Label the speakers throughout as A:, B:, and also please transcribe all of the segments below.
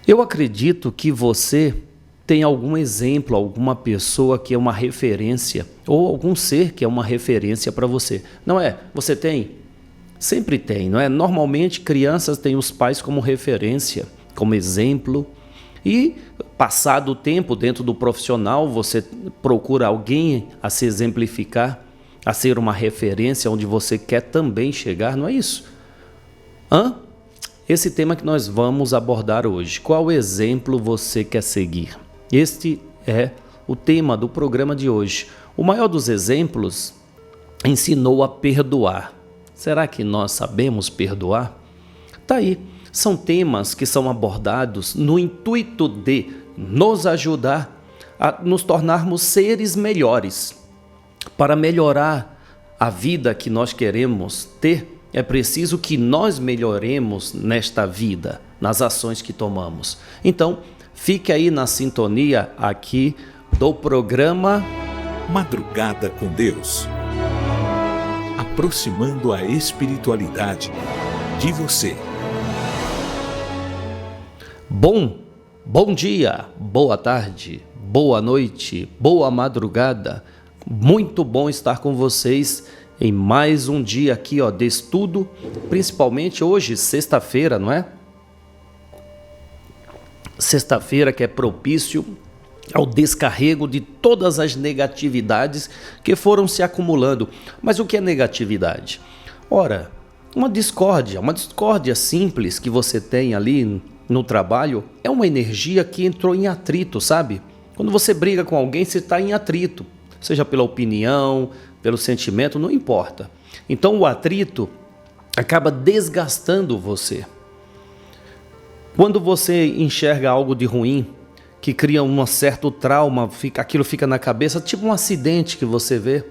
A: Eu acredito que você tem algum exemplo, alguma pessoa que é uma referência, ou algum ser que é uma referência para você. Não é? Você tem? Sempre tem, não é? Normalmente crianças têm os pais como referência, como exemplo. E passado o tempo dentro do profissional, você procura alguém a se exemplificar, a ser uma referência onde você quer também chegar, não é isso? Esse tema que nós vamos abordar hoje. Qual exemplo você quer seguir? Este é o tema do programa de hoje. O maior dos exemplos ensinou a perdoar. Será que nós sabemos perdoar? Tá aí. São temas que são abordados no intuito de nos ajudar a nos tornarmos seres melhores. Para melhorar a vida que nós queremos ter, é preciso que nós melhoremos nesta vida, nas ações que tomamos. Então, fique aí na sintonia aqui do programa
B: Madrugada com Deus. Aproximando a espiritualidade de você.
A: Bom dia, boa tarde, boa noite, boa madrugada. Muito bom estar com vocês em mais um dia aqui, de estudo, principalmente hoje, sexta-feira, não é? Sexta-feira que é propício ao descarrego de todas as negatividades que foram se acumulando. Mas o que é negatividade? Ora, uma discórdia simples que você tem ali no trabalho é uma energia que entrou em atrito, sabe? Quando você briga com alguém, você está em atrito, seja pela opinião, pelo sentimento, não importa. Então o atrito acaba desgastando você. Quando você enxerga algo de ruim, que cria um certo trauma, aquilo fica na cabeça, tipo um acidente que você vê,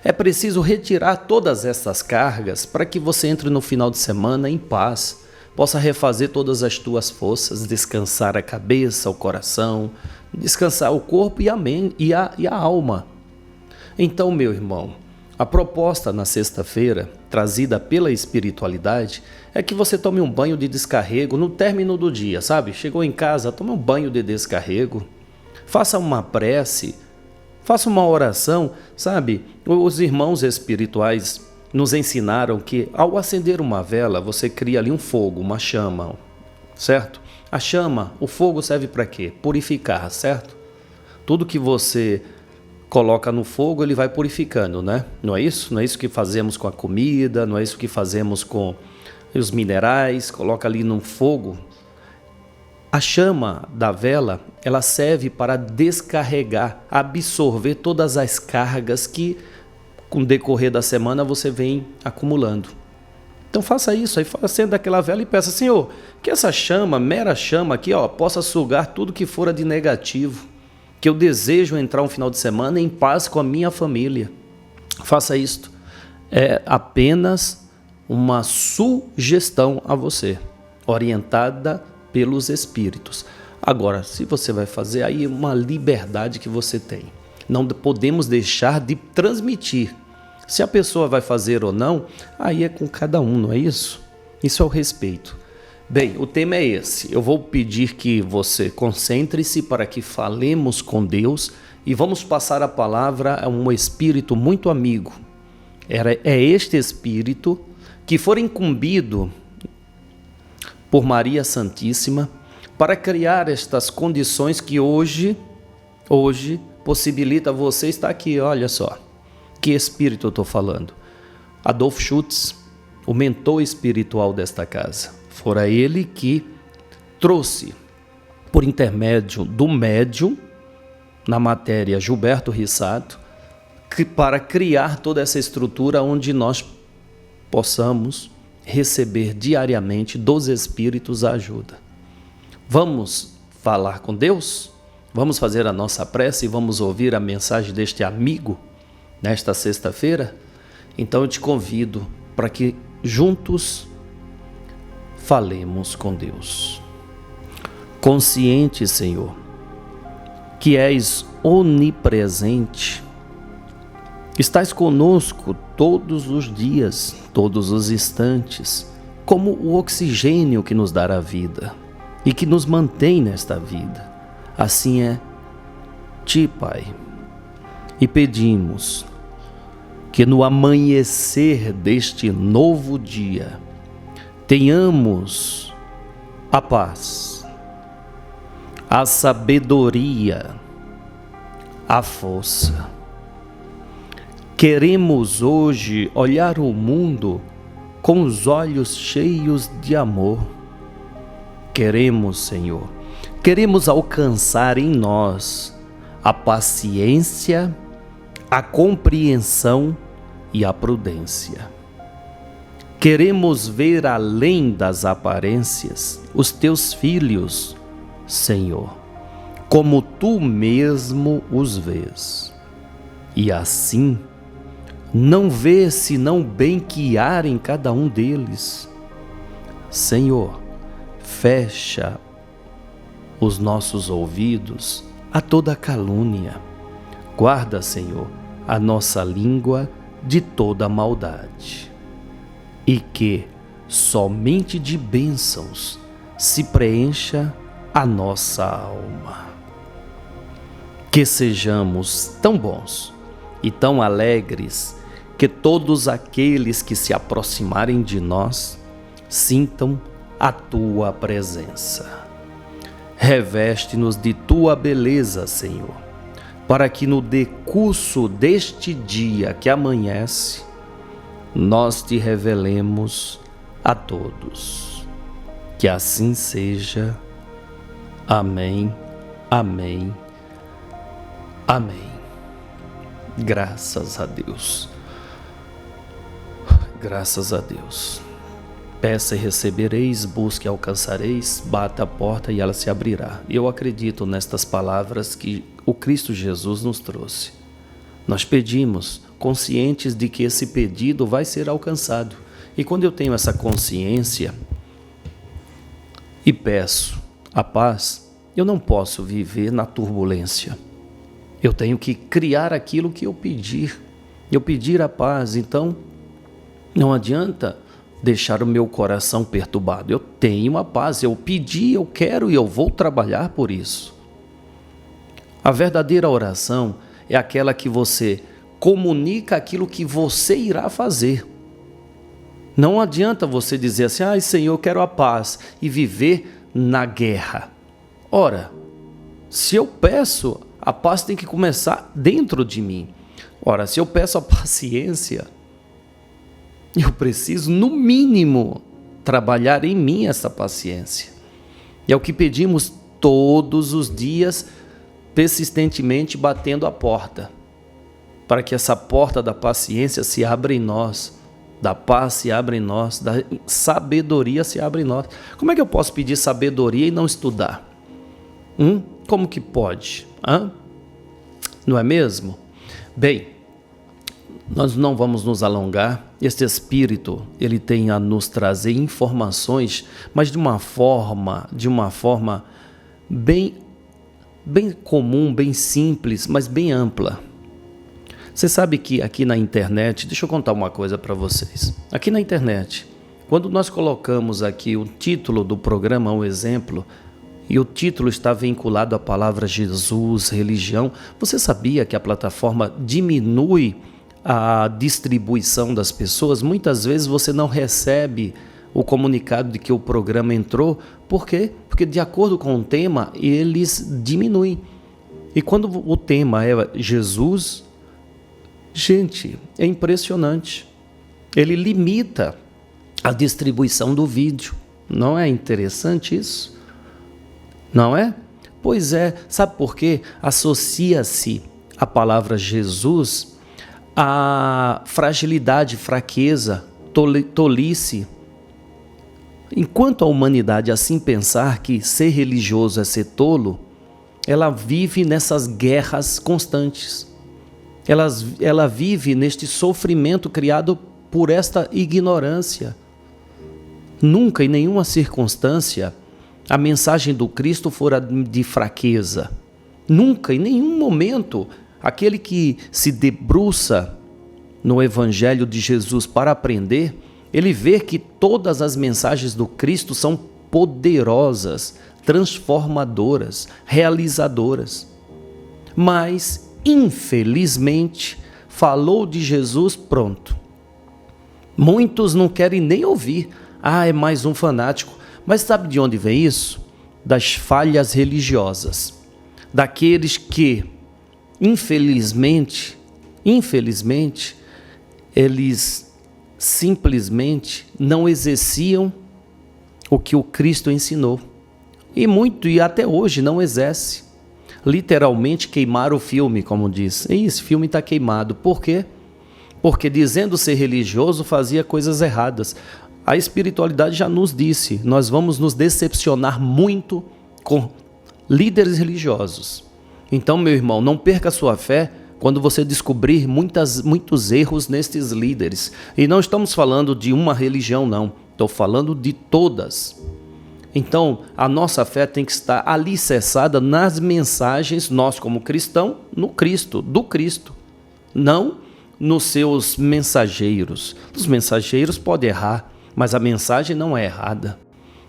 A: é preciso retirar todas essas cargas para que você entre no final de semana em paz, possa refazer todas as tuas forças, descansar a cabeça, o coração, descansar o corpo e a alma. Então, meu irmão, a proposta na sexta-feira, trazida pela espiritualidade, é que você tome um banho de descarrego no término do dia, sabe? Chegou em casa, tome um banho de descarrego, faça uma prece, faça uma oração, sabe? Os irmãos espirituais nos ensinaram que ao acender uma vela, você cria ali um fogo, uma chama, certo? A chama, o fogo serve para quê? Purificar, certo? Tudo que você coloca no fogo, ele vai purificando, né? Não é isso? Não é isso que fazemos com a comida, não é isso que fazemos com os minerais, coloca ali no fogo. A chama da vela, ela serve para descarregar, absorver todas as cargas que com o decorrer da semana você vem acumulando. Então faça isso, aí acenda aquela vela e peça, Senhor, que essa chama, mera chama aqui, possa sugar tudo que fora de negativo, que eu desejo entrar um final de semana em paz com a minha família. Faça isto. É apenas uma sugestão a você, orientada pelos espíritos. Agora, se você vai fazer, aí é uma liberdade que você tem. Não podemos deixar de transmitir. Se a pessoa vai fazer ou não, aí é com cada um, não é isso? Isso é o respeito. Bem, o tema é esse. Eu vou pedir que você concentre-se para que falemos com Deus e vamos passar a palavra a um espírito muito amigo. É este espírito que for incumbido por Maria Santíssima para criar estas condições que hoje possibilita você estar aqui. Olha só, que espírito eu estou falando? Adolf Schutz, o mentor espiritual desta casa. Fora ele que trouxe, por intermédio do médium, na matéria Gilberto Rissato, para criar toda essa estrutura onde nós possamos receber diariamente dos espíritos a ajuda. Vamos falar com Deus? Vamos fazer a nossa prece e vamos ouvir a mensagem deste amigo nesta sexta-feira? Então eu te convido para que juntos falemos com Deus. Consciente, Senhor, que és onipresente, estás conosco todos os dias, todos os instantes, como o oxigênio que nos dá a vida. e que nos mantém nesta vida. Assim é Ti, Pai. E pedimos que no amanhecer deste novo dia tenhamos a paz, a sabedoria, a força. Queremos hoje olhar o mundo com os olhos cheios de amor. Queremos, Senhor, queremos alcançar em nós a paciência, a compreensão e a prudência. Queremos ver além das aparências os Teus filhos, Senhor, como Tu mesmo os vês. E assim, não vê senão bem que há em cada um deles. Senhor, fecha os nossos ouvidos a toda calúnia. Guarda, Senhor, a nossa língua de toda maldade. E que somente de bênçãos se preencha a nossa alma. Que sejamos tão bons e tão alegres que todos aqueles que se aproximarem de nós sintam a Tua presença. Reveste-nos de Tua beleza, Senhor, para que no decurso deste dia que amanhece, nós Te revelemos a todos. Que assim seja. Amém, amém, amém. Graças a Deus. Graças a Deus. Peça e recebereis, busque e alcançareis, bata a porta e ela se abrirá. Eu acredito nestas palavras que o Cristo Jesus nos trouxe. Nós pedimos, conscientes de que esse pedido vai ser alcançado. E quando eu tenho essa consciência e peço a paz, eu não posso viver na turbulência. Eu tenho que criar aquilo que eu pedir. Eu pedir a paz, então não adianta deixar o meu coração perturbado. Eu tenho a paz, eu pedi, eu quero e eu vou trabalhar por isso. A verdadeira oração é aquela que você comunica aquilo que você irá fazer. Não adianta você dizer assim, ai Senhor, eu quero a paz e viver na guerra. Ora, se eu peço, a paz tem que começar dentro de mim. Ora, se eu peço a paciência, eu preciso, no mínimo, trabalhar em mim essa paciência. É o que pedimos todos os dias, persistentemente batendo a porta, para que essa porta da paciência se abra em nós, da paz se abra em nós, da sabedoria se abra em nós. Como é que eu posso pedir sabedoria e não estudar? Como que pode? Não é mesmo? Bem, nós não vamos nos alongar. Este Espírito, ele tem a nos trazer informações, mas de uma forma bem comum, bem simples, mas bem ampla. Você sabe que aqui na internet, deixa eu contar uma coisa para vocês. Aqui na internet, quando nós colocamos aqui o título do programa, um exemplo, e o título está vinculado à palavra Jesus, religião, você sabia que a plataforma diminui a distribuição das pessoas? Muitas vezes você não recebe o comunicado de que o programa entrou. Por quê? Porque de acordo com o tema, eles diminuem. E quando o tema é Jesus, gente, é impressionante. Ele limita a distribuição do vídeo. Não é interessante isso? Não é? Pois é. Sabe por quê? Associa-se a palavra Jesus a fragilidade, fraqueza, tolice. Enquanto a humanidade assim pensar que ser religioso é ser tolo, ela vive nessas guerras constantes. Ela vive neste sofrimento criado por esta ignorância. Nunca, em nenhuma circunstância, a mensagem do Cristo fora de fraqueza. Nunca, em nenhum momento, aquele que se debruça no Evangelho de Jesus para aprender, ele vê que todas as mensagens do Cristo são poderosas, transformadoras, realizadoras. Mas, infelizmente, falou de Jesus, pronto. Muitos não querem nem ouvir. Ah, é mais um fanático. Mas sabe de onde vem isso? Das falhas religiosas. Daqueles que, infelizmente, eles simplesmente não exerciam o que o Cristo ensinou. E até hoje não exerce. Literalmente queimaram o filme, como diz. E esse filme está queimado. Por quê? Porque dizendo ser religioso fazia coisas erradas. A espiritualidade já nos disse, nós vamos nos decepcionar muito com líderes religiosos. Então, meu irmão, não perca a sua fé quando você descobrir muitos erros nestes líderes. E não estamos falando de uma religião, não. Estou falando de todas. Então, a nossa fé tem que estar alicerçada nas mensagens, nós como cristão, no Cristo, do Cristo. Não nos seus mensageiros. Os mensageiros podem errar, mas a mensagem não é errada.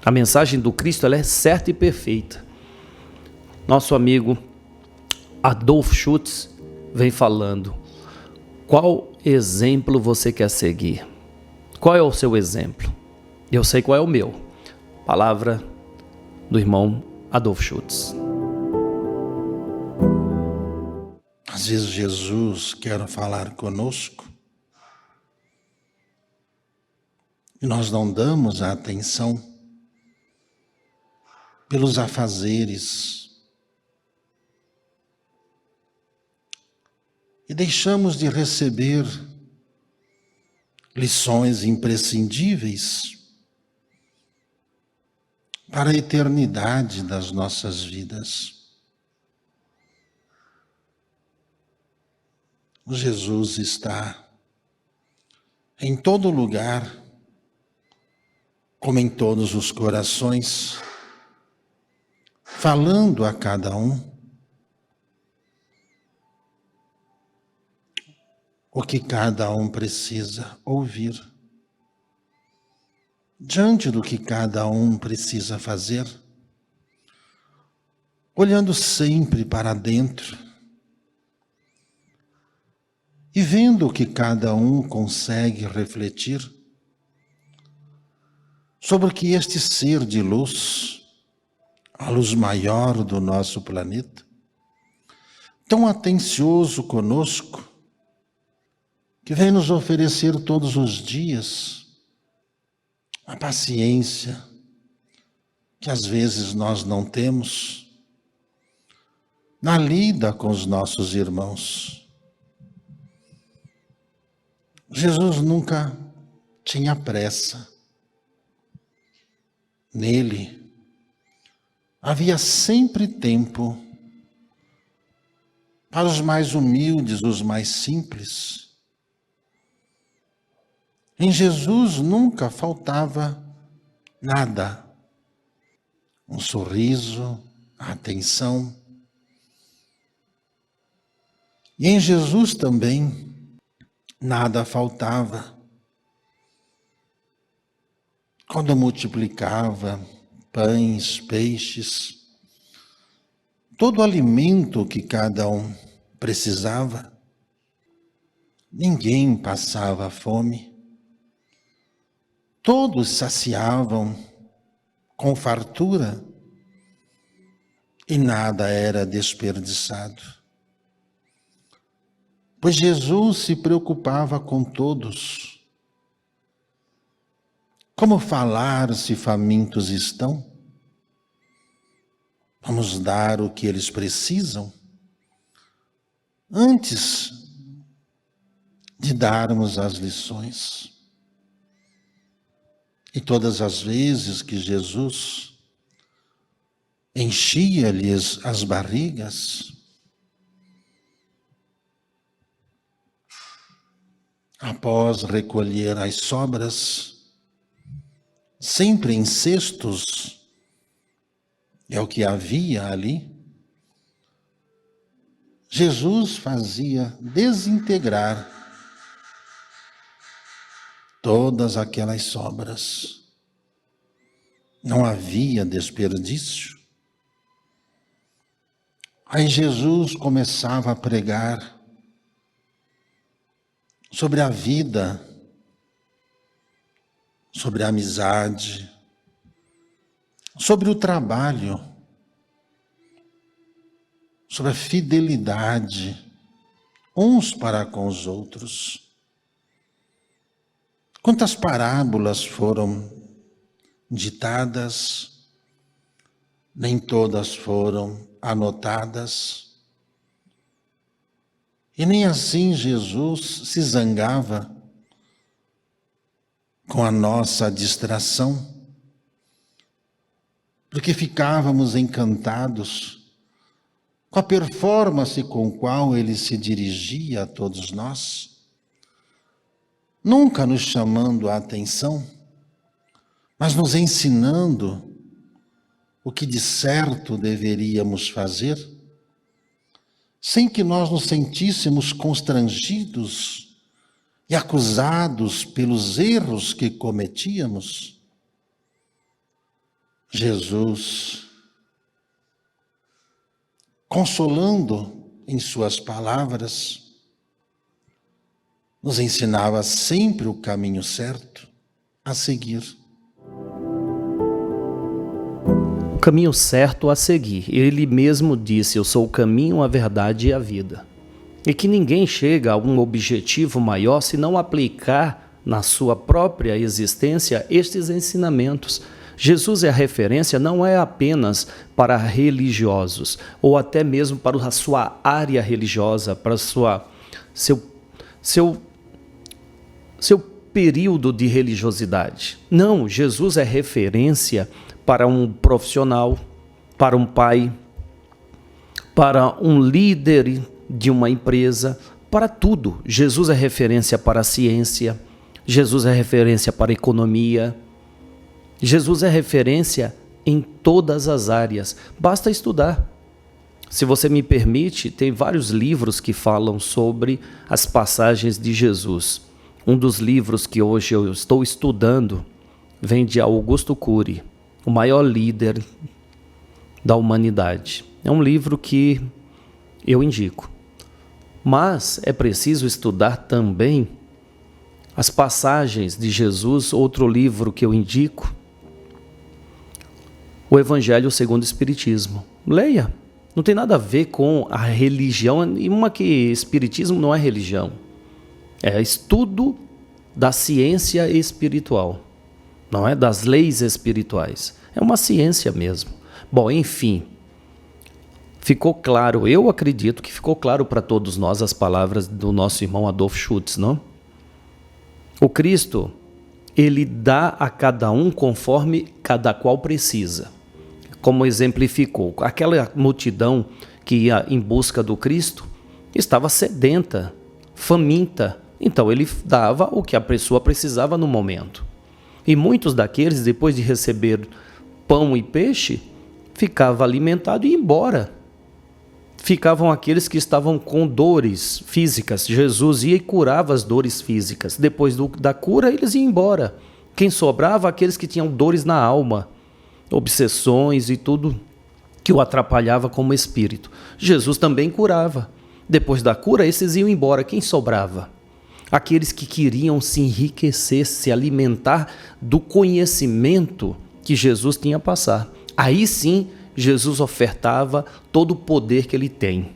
A: A mensagem do Cristo ela é certa e perfeita. Nosso amigo Adolf Schutz vem falando: qual exemplo você quer seguir? Qual é o seu exemplo? Eu sei qual é o meu. Palavra do irmão Adolf Schutz.
C: Às vezes Jesus quer falar conosco e nós não damos a atenção pelos afazeres e deixamos de receber lições imprescindíveis para a eternidade das nossas vidas. Jesus está em todo lugar, como em todos os corações, falando a cada um o que cada um precisa ouvir. Diante do que cada um precisa fazer, olhando sempre para dentro e vendo o que cada um consegue refletir sobre o que este ser de luz, a luz maior do nosso planeta, tão atencioso conosco, que vem nos oferecer todos os dias a paciência que às vezes nós não temos na lida com os nossos irmãos. Jesus nunca tinha pressa. Nele havia sempre tempo para os mais humildes, os mais simples. Em Jesus nunca faltava nada. Um sorriso, a atenção. E em Jesus também nada faltava. Quando multiplicava pães, peixes, todo o alimento que cada um precisava, ninguém passava fome. Todos saciavam com fartura e nada era desperdiçado. Pois Jesus se preocupava com todos. Como falar se famintos estão? Vamos dar o que eles precisam? Antes de darmos as lições. E todas as vezes que Jesus enchia-lhes as barrigas, após recolher as sobras, sempre em cestos, é o que havia ali, Jesus fazia desintegrar todas aquelas sobras. Não havia desperdício. Aí Jesus começava a pregar sobre a vida, sobre a amizade, sobre o trabalho, sobre a fidelidade uns para com os outros. Quantas parábolas foram ditadas, nem todas foram anotadas. E nem assim Jesus se zangava com a nossa distração, porque ficávamos encantados com a performance com a qual ele se dirigia a todos nós, nunca nos chamando a atenção, mas nos ensinando o que de certo deveríamos fazer, sem que nós nos sentíssemos constrangidos e acusados pelos erros que cometíamos. Jesus, consolando em suas palavras, nos ensinava sempre o caminho certo a seguir.
A: O caminho certo a seguir. Ele mesmo disse: eu sou o caminho, a verdade e a vida. E que ninguém chega a um objetivo maior se não aplicar na sua própria existência estes ensinamentos. Jesus é a referência não é apenas para religiosos, ou até mesmo para a sua área religiosa, para seu período de religiosidade. Não, Jesus é referência para um profissional, para um pai, para um líder de uma empresa, para tudo. Jesus é referência para a ciência, Jesus é referência para a economia, Jesus é referência em todas as áreas. Basta estudar. Se você me permite, tem vários livros que falam sobre as passagens de Jesus. Um dos livros que hoje eu estou estudando vem de Augusto Cury, o maior líder da humanidade. É um livro que eu indico. Mas é preciso estudar também as passagens de Jesus. Outro livro que eu indico, o Evangelho segundo o Espiritismo. Leia. Não tem nada a ver com a religião, e uma que Espiritismo não é religião. É estudo da ciência espiritual, não é das leis espirituais. É uma ciência mesmo. Bom, enfim, ficou claro, eu acredito que ficou claro para todos nós as palavras do nosso irmão Adolf Schutz, não? O Cristo, ele dá a cada um conforme cada qual precisa. Como exemplificou, aquela multidão que ia em busca do Cristo estava sedenta, faminta, então ele dava o que a pessoa precisava no momento. E muitos daqueles, depois de receber pão e peixe, ficavam alimentados e ia embora. Ficavam aqueles que estavam com dores físicas. Jesus ia e curava as dores físicas. Depois da cura, eles iam embora. Quem sobrava? Aqueles que tinham dores na alma, obsessões e tudo que o atrapalhava como espírito. Jesus também curava. Depois da cura, esses iam embora. Quem sobrava? Aqueles que queriam se enriquecer, se alimentar do conhecimento que Jesus tinha a passar. Aí sim, Jesus ofertava todo o poder que ele tem.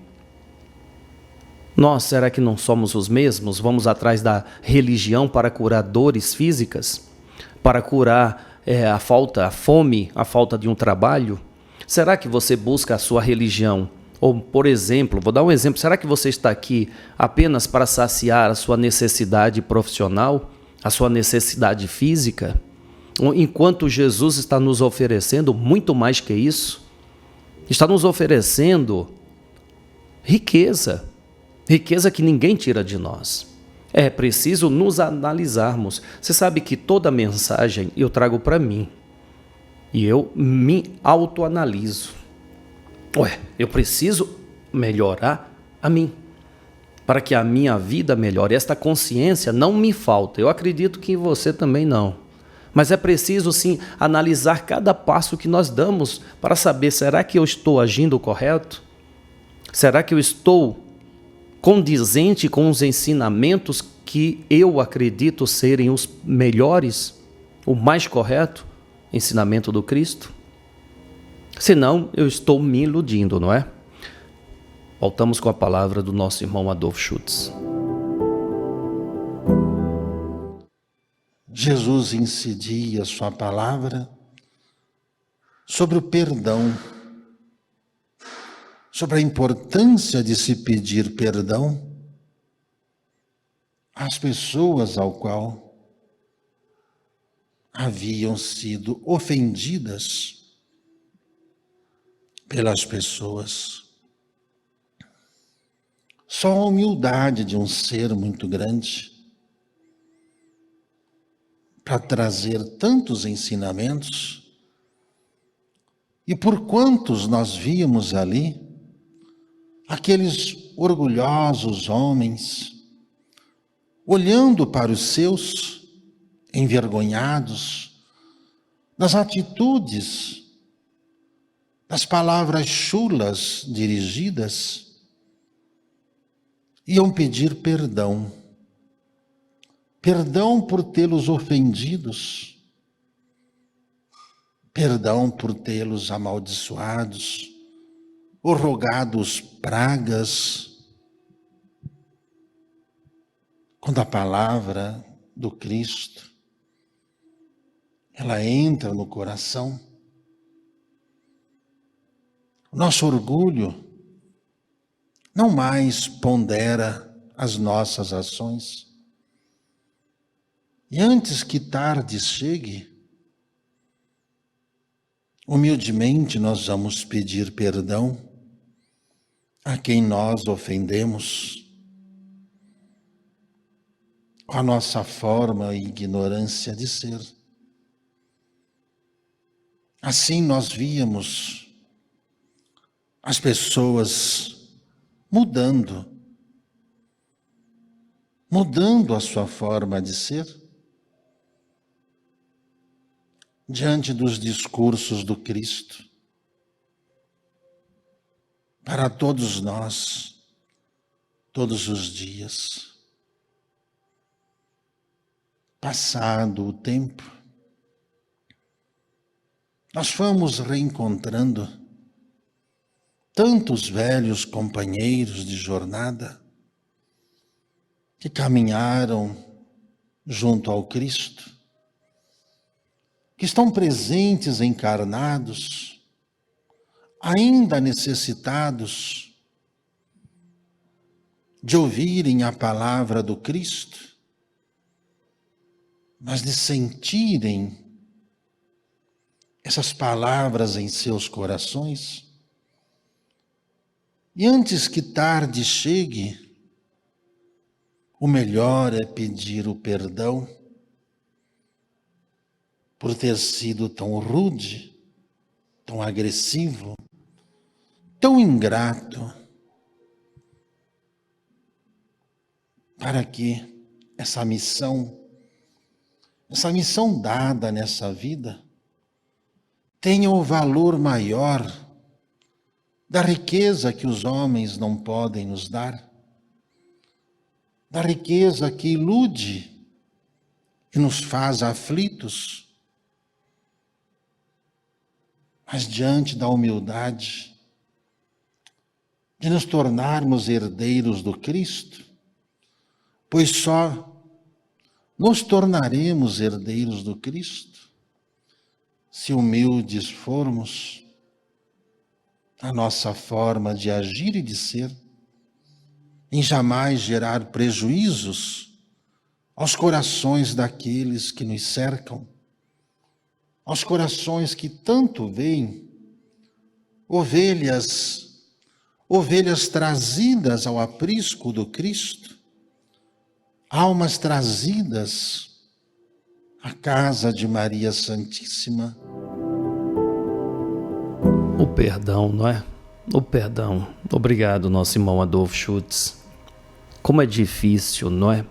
A: Nós, será que não somos os mesmos? Vamos atrás da religião para curar dores físicas? Para curar a fome, a falta de um trabalho? Será que você busca a sua religião? Ou, por exemplo, vou dar um exemplo, será que você está aqui apenas para saciar a sua necessidade profissional, a sua necessidade física? Enquanto Jesus está nos oferecendo muito mais que isso, está nos oferecendo riqueza que ninguém tira de nós. É preciso nos analisarmos. Você sabe que toda mensagem eu trago para mim e eu me autoanaliso. Eu preciso melhorar a mim, para que a minha vida melhore. Esta consciência não me falta. Eu acredito que você também não. Mas é preciso, sim, analisar cada passo que nós damos para saber, será que eu estou agindo correto? Será que eu estou condizente com os ensinamentos que eu acredito serem os melhores, o mais correto ensinamento do Cristo? Senão, eu estou me iludindo, não é? Voltamos com a palavra do nosso irmão Adolfo Schutz.
C: Jesus incidia sua palavra sobre o perdão, sobre a importância de se pedir perdão às pessoas ao qual haviam sido ofendidas pelas pessoas. Só a humildade de um ser muito grande para trazer tantos ensinamentos. E por quantos nós víamos ali aqueles orgulhosos homens olhando para os seus, envergonhados, das atitudes, das palavras chulas dirigidas, iam pedir perdão. Perdão por tê-los ofendidos, perdão por tê-los amaldiçoados, ou rogados pragas. Quando a palavra do Cristo, ela entra no coração, o nosso orgulho não mais pondera as nossas ações. E antes que tarde chegue, humildemente nós vamos pedir perdão a quem nós ofendemos, com a nossa forma e ignorância de ser. Assim nós víamos as pessoas mudando a sua forma de ser, diante dos discursos do Cristo. Para todos nós, todos os dias. Passado o tempo, nós fomos reencontrando tantos velhos companheiros de jornada que caminharam junto ao Cristo, que estão presentes, encarnados, ainda necessitados de ouvirem a palavra do Cristo, mas de sentirem essas palavras em seus corações. E antes que tarde chegue, o melhor é pedir o perdão por ter sido tão rude, tão agressivo, tão ingrato, para que essa missão dada nessa vida, tenha o valor maior da riqueza que os homens não podem nos dar, da riqueza que ilude e nos faz aflitos. Mas diante da humildade de nos tornarmos herdeiros do Cristo, pois só nos tornaremos herdeiros do Cristo se humildes formos a nossa forma de agir e de ser, em jamais gerar prejuízos aos corações daqueles que nos cercam, aos corações que tanto veem ovelhas trazidas ao aprisco do Cristo, almas trazidas à casa de Maria Santíssima.
A: O perdão, não é? O perdão. Obrigado, nosso irmão Adolfo Schutz. Como é difícil, não é?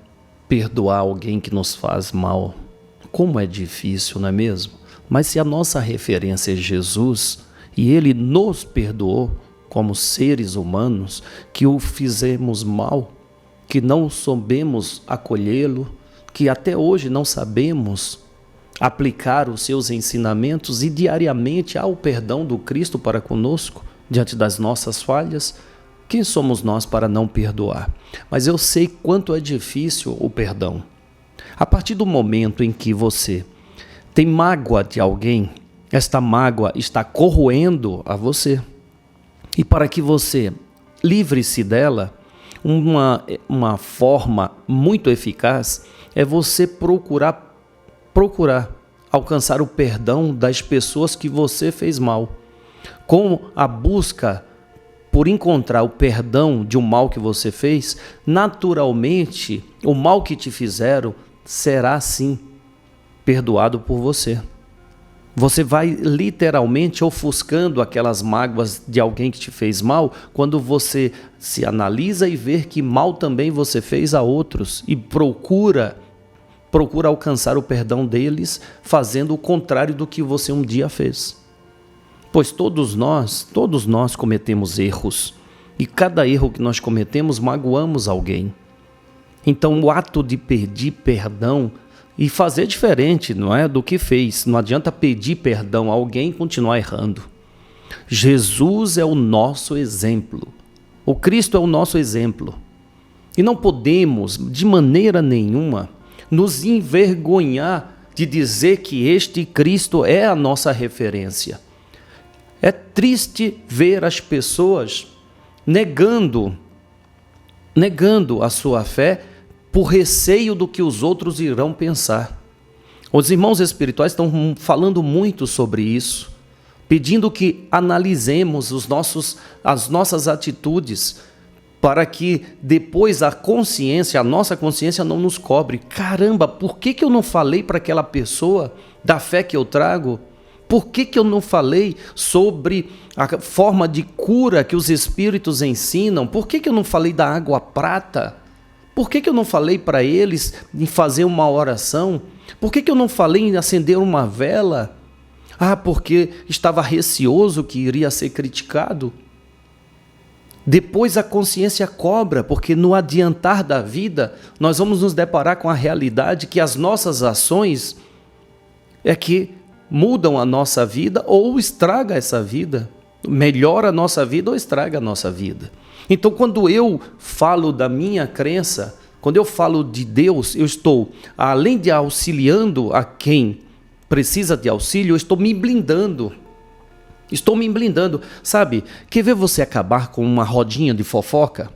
A: Perdoar alguém que nos faz mal. Como é difícil, não é mesmo? Mas se a nossa referência é Jesus e Ele nos perdoou, como seres humanos, que o fizemos mal, que não soubemos acolhê-lo, que até hoje não sabemos aplicar os seus ensinamentos e diariamente há o perdão do Cristo para conosco, diante das nossas falhas. Quem somos nós para não perdoar? Mas eu sei quanto é difícil o perdão. A partir do momento em que você tem mágoa de alguém, esta mágoa está corroendo a você. E para que você livre-se dela, uma forma muito eficaz é você procurar alcançar o perdão das pessoas que você fez mal. Com a busca por encontrar o perdão de um mal que você fez, naturalmente o mal que te fizeram será sim perdoado por você. Você vai literalmente ofuscando aquelas mágoas de alguém que te fez mal, quando você se analisa e vê que mal também você fez a outros e procura alcançar o perdão deles, fazendo o contrário do que você um dia fez. Pois todos nós cometemos erros, e cada erro que nós cometemos magoamos alguém. Então o ato de pedir perdão e fazer diferente, não é, do que fez. Não adianta pedir perdão a alguém e continuar errando. Jesus é o nosso exemplo. O Cristo é o nosso exemplo. E não podemos, de maneira nenhuma, nos envergonhar de dizer que este Cristo é a nossa referência. É triste ver as pessoas negando a sua fé por receio do que os outros irão pensar. Os irmãos espirituais estão falando muito sobre isso, pedindo que analisemos as nossas atitudes, para que depois a nossa consciência não nos cobre. Caramba, por que eu não falei para aquela pessoa da fé que eu trago? Por que eu não falei sobre a forma de cura que os espíritos ensinam? Por que eu não falei da água prata? Por que eu não falei para eles em fazer uma oração? Por que eu não falei em acender uma vela? Porque estava receoso que iria ser criticado. Depois a consciência cobra, porque no adiantar da vida, nós vamos nos deparar com a realidade que as nossas ações é que mudam a nossa vida ou estraga essa vida. Melhora a nossa vida ou estraga a nossa vida. Então, quando eu falo da minha crença, quando eu falo de Deus, eu estou, além de auxiliando a quem precisa de auxílio, eu estou me blindando. Sabe, quer ver você acabar com uma rodinha de fofoca?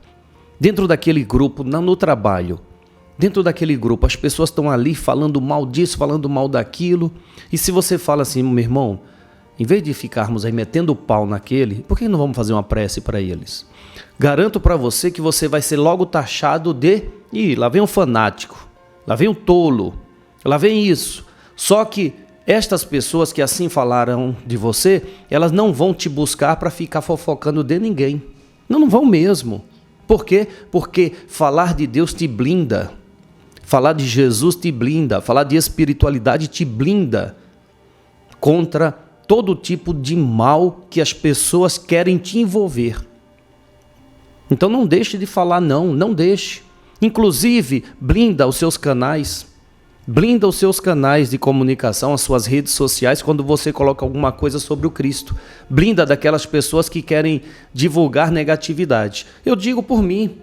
A: Dentro daquele grupo, no trabalho, dentro daquele grupo, as pessoas estão ali falando mal disso, falando mal daquilo. E se você fala assim, meu irmão, em vez de ficarmos aí metendo o pau naquele, por que não vamos fazer uma prece para eles? Garanto para você que você vai ser logo taxado de, lá vem um fanático, lá vem um tolo, lá vem isso. Só que estas pessoas que assim falaram de você, elas não vão te buscar para ficar fofocando de ninguém. Não vão mesmo. Por quê? Porque falar de Deus te blinda. Falar de Jesus te blinda. Falar de espiritualidade te blinda contra todo tipo de mal que as pessoas querem te envolver. Então não deixe de falar não deixe. Inclusive, blinda os seus canais. Blinda os seus canais de comunicação, as suas redes sociais, quando você coloca alguma coisa sobre o Cristo. Blinda daquelas pessoas que querem divulgar negatividade. Eu digo por mim.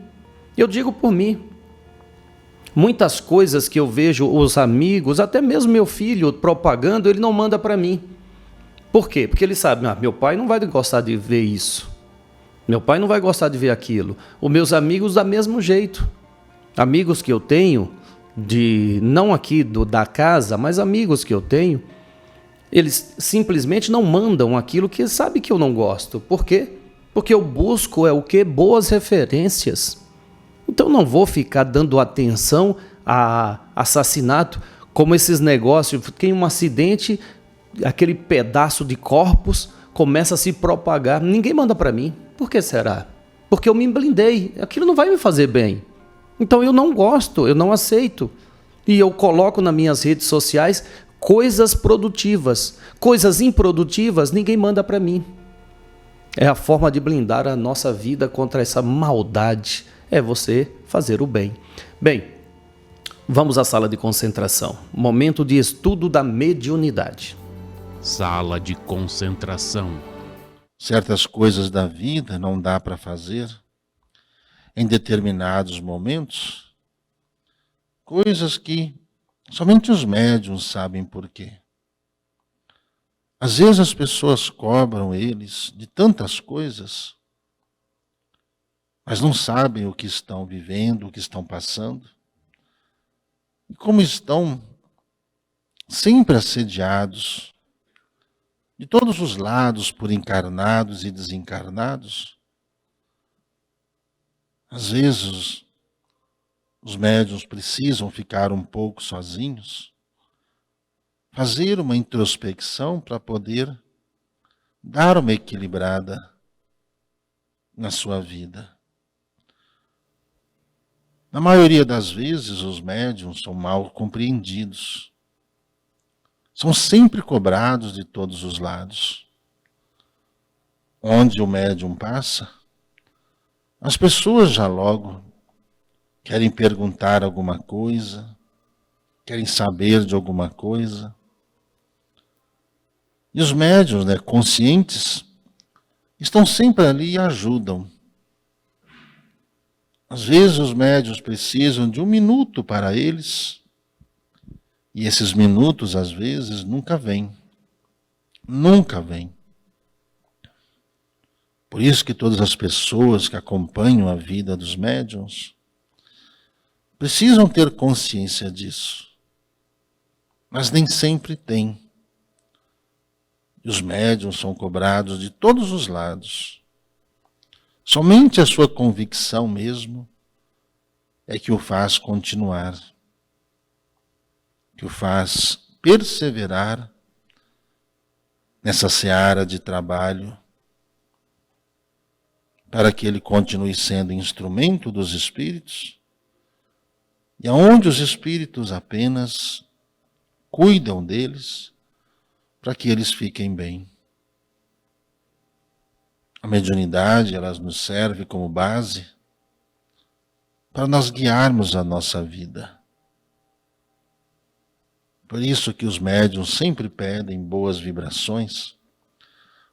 A: Muitas coisas que eu vejo os amigos, até mesmo meu filho propagando, ele não manda para mim. Por quê? Porque ele sabe, meu pai não vai gostar de ver isso. Meu pai não vai gostar de ver aquilo. Os meus amigos, da mesmo jeito. Amigos que eu tenho, não aqui da casa, mas amigos que eu tenho, eles simplesmente não mandam aquilo que sabe que eu não gosto. Por quê? Porque eu busco boas referências. Então não vou ficar dando atenção a assassinato, como esses negócios, tem um acidente, aquele pedaço de corpos começa a se propagar, ninguém manda para mim. Por que será? Porque eu me blindei, aquilo não vai me fazer bem. Então eu não gosto, eu não aceito. E eu coloco nas minhas redes sociais coisas produtivas. Coisas improdutivas, ninguém manda para mim. É a forma de blindar a nossa vida contra essa maldade. É você fazer o bem. Bem, vamos à sala de concentração. Momento de estudo da mediunidade.
D: Sala de concentração.
C: Certas coisas da vida não dá para fazer em determinados momentos, coisas que somente os médiuns sabem por quê. Às vezes as pessoas cobram eles de tantas coisas, mas não sabem o que estão vivendo, o que estão passando. E como estão sempre assediados de todos os lados por encarnados e desencarnados, às vezes os médiuns precisam ficar um pouco sozinhos, fazer uma introspecção para poder dar uma equilibrada na sua vida. Na maioria das vezes, os médiuns são mal compreendidos. São sempre cobrados de todos os lados. Onde o médium passa, as pessoas já logo querem perguntar alguma coisa, querem saber de alguma coisa. E os médiuns, conscientes, estão sempre ali e ajudam. Às vezes os médiuns precisam de 1 minuto para eles, e esses minutos, às vezes, nunca vêm. Nunca vêm. Por isso que todas as pessoas que acompanham a vida dos médiuns precisam ter consciência disso. Mas nem sempre têm. E os médiuns são cobrados de todos os lados. Somente a sua convicção mesmo é que o faz continuar, que o faz perseverar nessa seara de trabalho, para que ele continue sendo instrumento dos espíritos, e aonde os espíritos apenas cuidam deles, para que eles fiquem bem. A mediunidade, ela nos serve como base para nós guiarmos a nossa vida. Por isso que os médiuns sempre pedem boas vibrações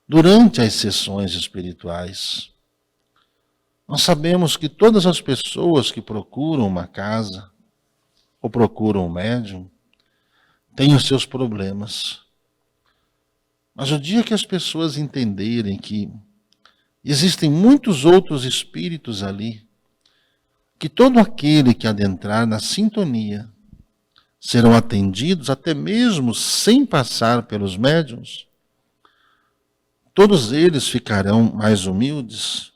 C: durante as sessões espirituais. Nós sabemos que todas as pessoas que procuram uma casa ou procuram um médium têm os seus problemas. Mas o dia que as pessoas entenderem que existem muitos outros espíritos ali, que todo aquele que adentrar na sintonia serão atendidos até mesmo sem passar pelos médiuns, todos eles ficarão mais humildes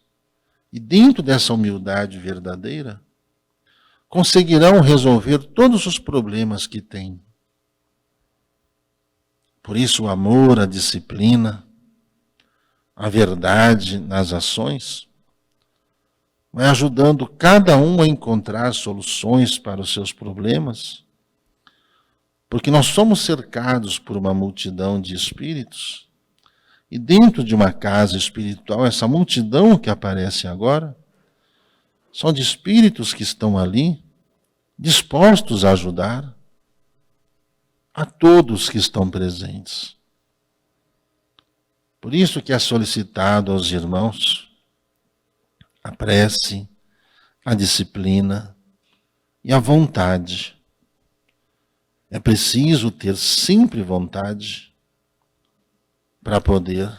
C: e dentro dessa humildade verdadeira conseguirão resolver todos os problemas que têm. Por isso o amor, a disciplina, a verdade nas ações, vai ajudando cada um a encontrar soluções para os seus problemas, porque nós somos cercados por uma multidão de espíritos, e dentro de uma casa espiritual, essa multidão que aparece agora, são de espíritos que estão ali, dispostos a ajudar a todos que estão presentes. Por isso que é solicitado aos irmãos a prece, a disciplina e a vontade. É preciso ter sempre vontade para poder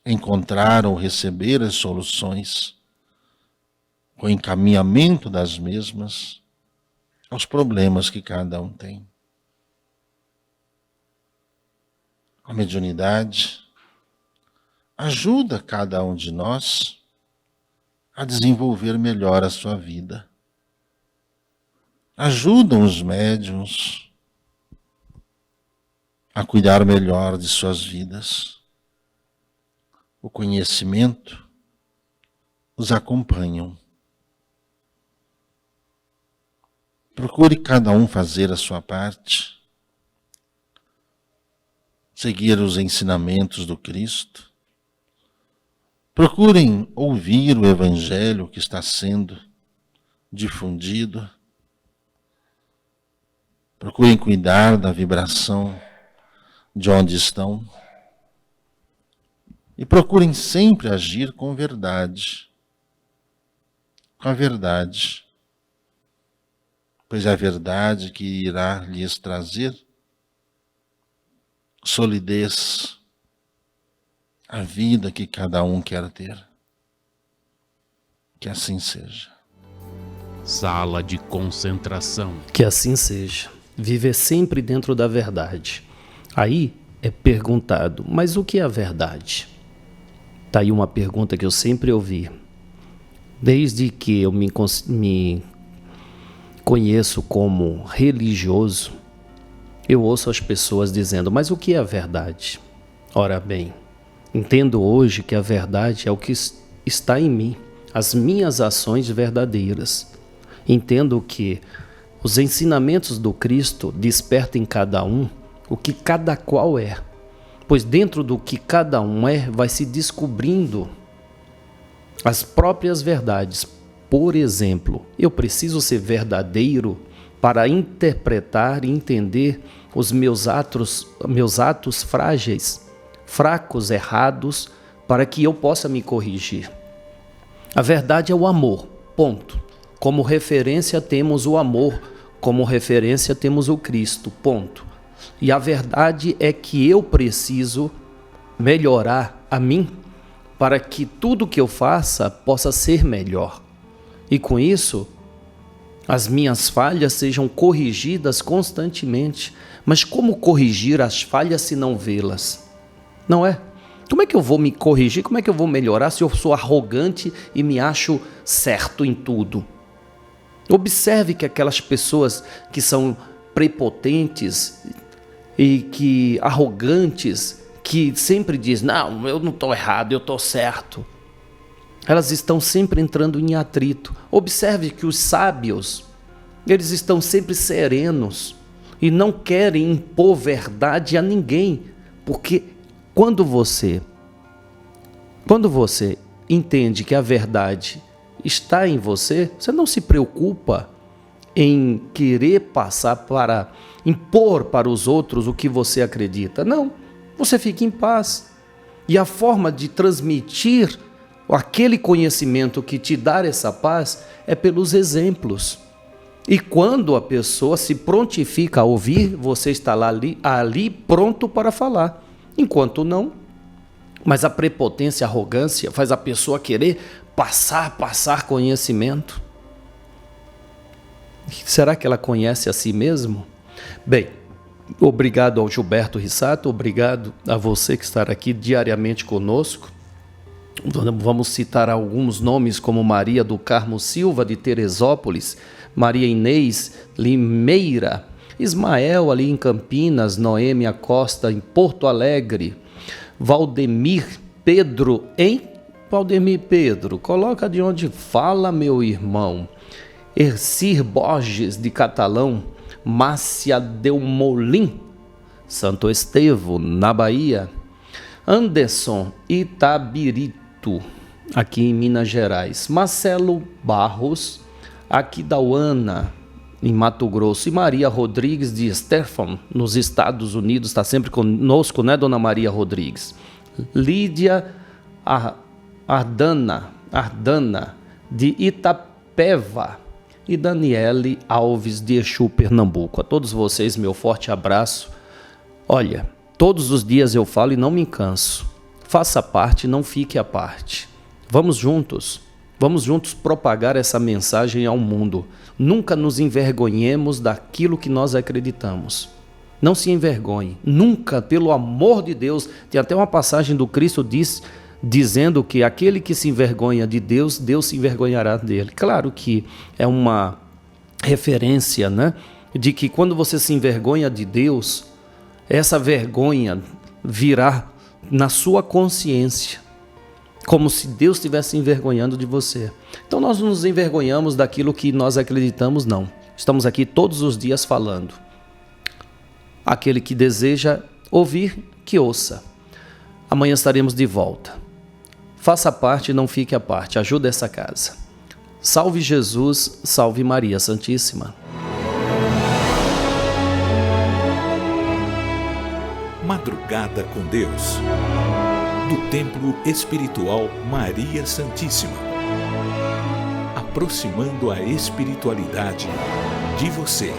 C: encontrar ou receber as soluções com encaminhamento das mesmas aos problemas que cada um tem. A mediunidade ajuda cada um de nós a desenvolver melhor a sua vida. Ajudam os médiuns a cuidar melhor de suas vidas. O conhecimento os acompanham. Procure cada um fazer a sua parte, seguir os ensinamentos do Cristo, Procurem ouvir o evangelho que está sendo difundido. Procurem cuidar da vibração de onde estão. E procurem sempre agir com verdade. Com a verdade. Pois é a verdade que irá lhes trazer solidez, a vida que cada um quer ter. Que assim seja.
D: Sala de concentração.
A: Que assim seja. Viver sempre dentro da verdade. Aí é perguntado, mas o que é a verdade? Tá aí uma pergunta que eu sempre ouvi. Desde que eu me conheço como religioso, eu ouço as pessoas dizendo, mas o que é a verdade? Ora bem, entendo hoje que a verdade é o que está em mim, as minhas ações verdadeiras. Entendo que os ensinamentos do Cristo despertam em cada um o que cada qual é, pois dentro do que cada um é, vai se descobrindo as próprias verdades. Por exemplo, eu preciso ser verdadeiro para interpretar e entender os meus atos frágeis, fracos, errados, para que eu possa me corrigir. A verdade é o amor, ponto. Como referência temos o amor, como referência temos o Cristo, ponto. E a verdade é que eu preciso melhorar a mim para que tudo que eu faça possa ser melhor. E com isso, as minhas falhas sejam corrigidas constantemente. Mas como corrigir as falhas se não vê-las? Não é? Como é que eu vou me corrigir? Como é que eu vou melhorar se eu sou arrogante e me acho certo em tudo? Observe que aquelas pessoas que são prepotentes e que arrogantes, que sempre dizem, não, eu não estou errado, eu estou certo. Elas estão sempre entrando em atrito. Observe que os sábios, eles estão sempre serenos e não querem impor verdade a ninguém, porque quando você entende que a verdade está em você, você não se preocupa em querer impor para os outros o que você acredita. Não, você fica em paz. E a forma de transmitir aquele conhecimento que te dá essa paz é pelos exemplos. E quando a pessoa se prontifica a ouvir, você está ali pronto para falar. Enquanto não, mas a prepotência, a arrogância faz a pessoa querer passar conhecimento. Será que ela conhece a si mesmo? Bem, obrigado ao Gilberto Rissato, obrigado a você que está aqui diariamente conosco. Vamos citar alguns nomes como Maria do Carmo Silva de Teresópolis, Maria Inês Limeira, Ismael ali em Campinas, Noêmia Costa em Porto Alegre, Valdemir Pedro Valdemir Pedro, coloca de onde fala, meu irmão. Ercir Borges de Catalão, Márcia Delmolim, Santo Estevão, na Bahia, Anderson Itabirito, aqui em Minas Gerais, Marcelo Barros, Aquidauana, em Mato Grosso, e Maria Rodrigues de Stefan, nos Estados Unidos, está sempre conosco, né, Dona Maria Rodrigues? Lídia Ardana, de Itapeva, e Daniele Alves de Exu, Pernambuco. A todos vocês, meu forte abraço. Olha, todos os dias eu falo e não me canso. Faça parte, não fique à parte. Vamos juntos propagar essa mensagem ao mundo. Nunca nos envergonhemos daquilo que nós acreditamos. Não se envergonhe, nunca, pelo amor de Deus. Tem até uma passagem do Cristo dizendo que aquele que se envergonha de Deus, Deus se envergonhará dele. Claro que é uma referência, né, de que quando você se envergonha de Deus, essa vergonha virá na sua consciência, como se Deus estivesse envergonhando de você. Então nós não nos envergonhamos daquilo que nós acreditamos, não. Estamos aqui todos os dias falando. Aquele que deseja ouvir, que ouça. Amanhã estaremos de volta. Faça parte e não fique à parte. Ajude essa casa. Salve Jesus, salve Maria Santíssima.
B: Madrugada com Deus, do Templo Espiritual Maria Santíssima, aproximando a espiritualidade de você.